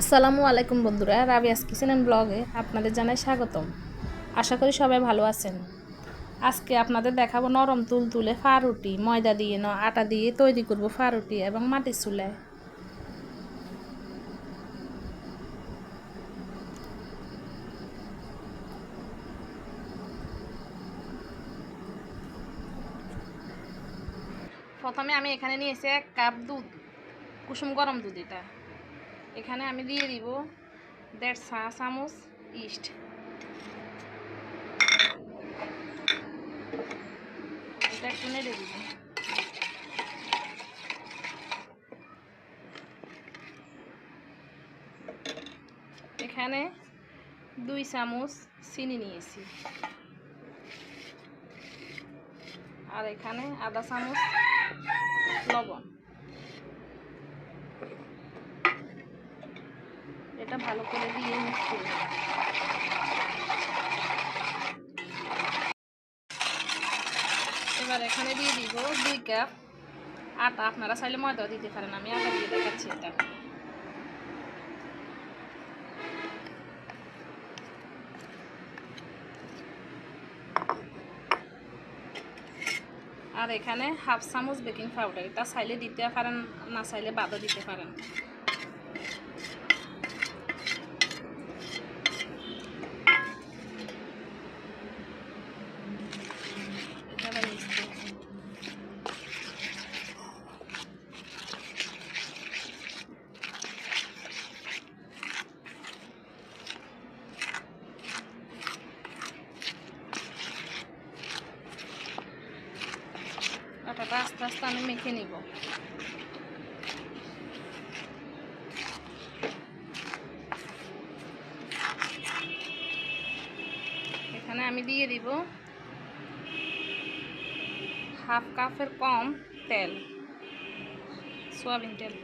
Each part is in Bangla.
আসসালামু আলাইকুম বন্ধুরা, রাবিয়াস কিচেন অ্যান্ড ব্লগে আপনাদের জানাই স্বাগতম। আশা করি সবাই ভালো আছেন। আজকে আপনাদের দেখাবো নরম তুলতুলে ফারুটি, ময়দা দিয়ে আটা দিয়ে তৈরি করব ফারুটি এবং মাটির চুলায়। প্রথমে আমি এখানে নিয়েছি 1 কাপ দুধ, কুসুম গরম দুধ। এখানে আমি দিয়ে দিব 1.5 চা চামচ ইস্ট। এটা একটু নেড়ে দিব। এখানে 2 চামচ চিনি নিয়েছি, আর এখানে আধা চামচ লবণ। এটা ভালো করে দিয়ে মিক্স করব। এবার এখানে দিয়ে দিব 2 কাপ আটা। আপনারা চাইলে ময়দাও দিতে পারেন, আমি আটা দিয়ে দেখাচ্ছি। এটা আর এখানে 1/2 চামচ বেকিং পাউডার। এটা চাইলে দিতে পারেন, না চাইলে বাদও দিতে পারেন। আটাটা আস্তে আস্তে আমি মেখে নিব। এখানে আমি দিয়ে দিব 1/2 কাপের কম তেল, সয়াবিন তেল।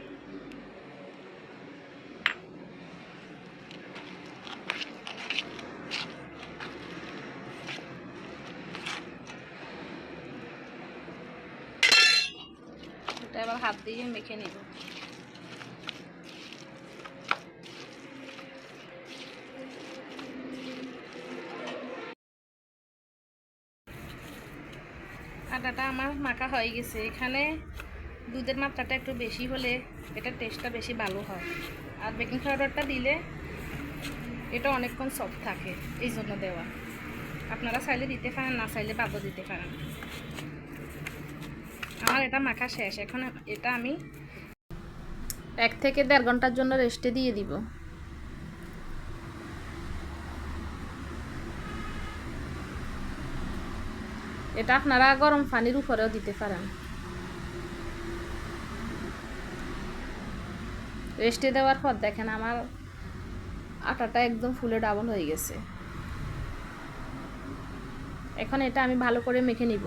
এটা এবার হাত দিয়ে মেখে নিব। আটাটা আমার মাখা হয়ে গেছে। এখানে দুধের মাত্রাটা একটু বেশি হলে এটার টেস্টটা বেশি ভালো হয়, আর বেকিং পাউডারটা দিলে এটা অনেকক্ষণ সফট থাকে, এই জন্য দেওয়া। আপনারা চাইলে দিতে পারেন, না চাইলে বাদও দিতে পারেন। আমার এটা মাখা শেষ। এখন এটা আমি 1 থেকে 1.5 ঘন্টার জন্য রেস্টে দিয়ে দিব। এটা আপনারা গরম পানির উপরেও দিতে পারেন। রেস্টে দেওয়ার পর দেখেন আমার আটাটা একদম ফুলে ডাবল হয়ে গেছে। এখন এটা আমি ভালো করে মেখে নিব।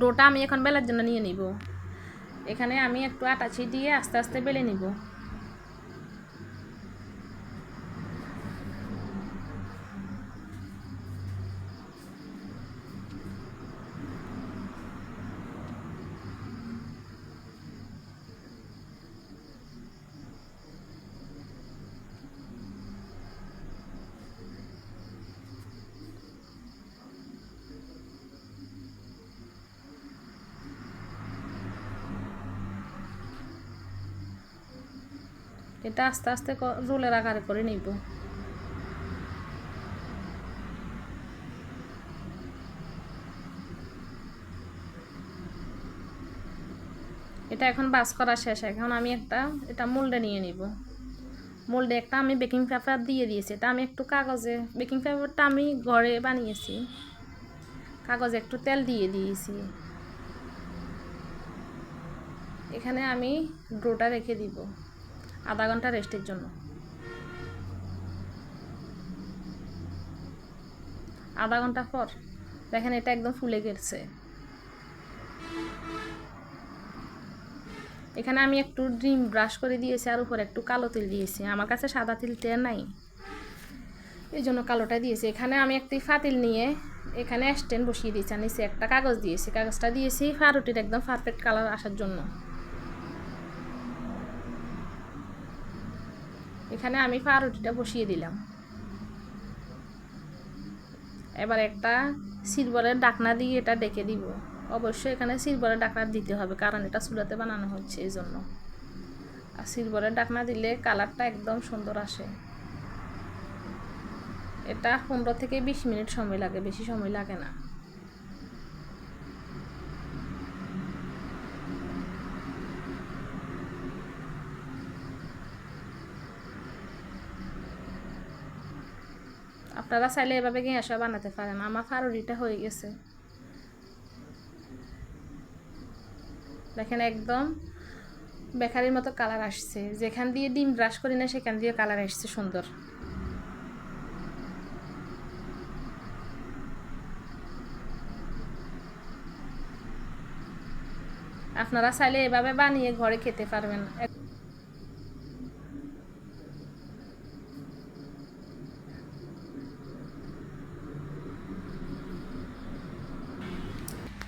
ডোটা আমি এখন বেলার জন্য নিয়ে নিব। এখানে আমি একটু আটা ছিটিয়ে আস্তে আস্তে বেলে নিব। এটা আস্তে আস্তে রোলের আকারে করে নিব। এটা এখন বাস করা শেষ। এখন আমি এটা মোল্ডে নিয়ে নিব। মোল্ডে একটা আমি বেকিং পেপার দিয়ে দিয়েছি। এটা আমি একটু কাগজে, বেকিং পেপারটা আমি ঘরে বানিয়েছি, কাগজে একটু তেল দিয়ে দিয়েছি। এখানে আমি ডোটা রেখে দিব আধা ঘন্টা রেস্টের জন্য। আধা ঘন্টা পর দেখেন এটা একদম ফুলে গেছে। এখানে আমি একটু ডিম ব্রাশ করে দিয়েছি আর উপরে একটু কালো তেল দিয়েছি, আমার কাছে সাদা তেলটা নাই এই জন্য কালোটা দিয়েছি। এখানে আমি একটি ফাতিল নিয়ে এখানে স্ট্যান্ড বসিয়ে দিয়েছি, নিচে একটা কাগজ দিয়েছি, কাগজটা দিয়েছি পাউরুটির একদম পারফেক্ট কালার আসার জন্য। এখানে আমি পাউরুটিটা বসিয়ে দিলাম। এবার একটা সিলভারের ঢাকনা দিয়ে এটা ডেকে দিব। অবশ্যই এখানে সিলভারের ঢাকনা দিতে হবে, কারণ এটা চুলাতে বানানো হচ্ছে এই জন্য। আর সিলভারের ঢাকনা দিলে কালারটা একদম সুন্দর আসে। এটা 15 থেকে 20 মিনিট সময় লাগে, বেশি সময় লাগে না। আপনারা চাইলে এভাবে গিয়ে বানাতে পারেন। আমার পাউরুটিটা হয়ে গেছে, দেখেন একদম বেকারির মতো কালার আসছে। যেখান দিয়ে ডিম ব্রাশ করি না সেখান দিয়ে কালার আসছে সুন্দর। আপনারা চাইলে এভাবে বানিয়ে ঘরে খেতে পারবেন।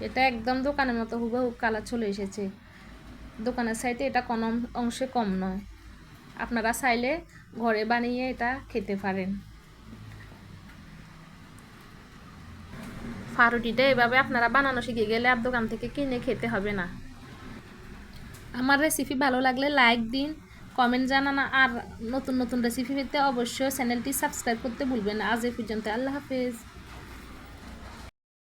এটা একদম দোকানের মতো হুবহু কালার চলে এসেছে। দোকানের সাইডে এটা কোনো অংশে কম নয়। আপনারা চাইলে ঘরে বানিয়ে এটা খেতে পারেন। পাউরুটিটা এভাবে আপনারা বানানো শিখে গেলে আর দোকান থেকে কিনে খেতে হবে না। আমার রেসিপি ভালো লাগলে লাইক দিন, কমেন্ট জানান, আর নতুন নতুন রেসিপি পেতে অবশ্যই চ্যানেলটি সাবস্ক্রাইব করতে ভুলবেন না। আজ এই পর্যন্ত, আল্লাহ হাফেজ।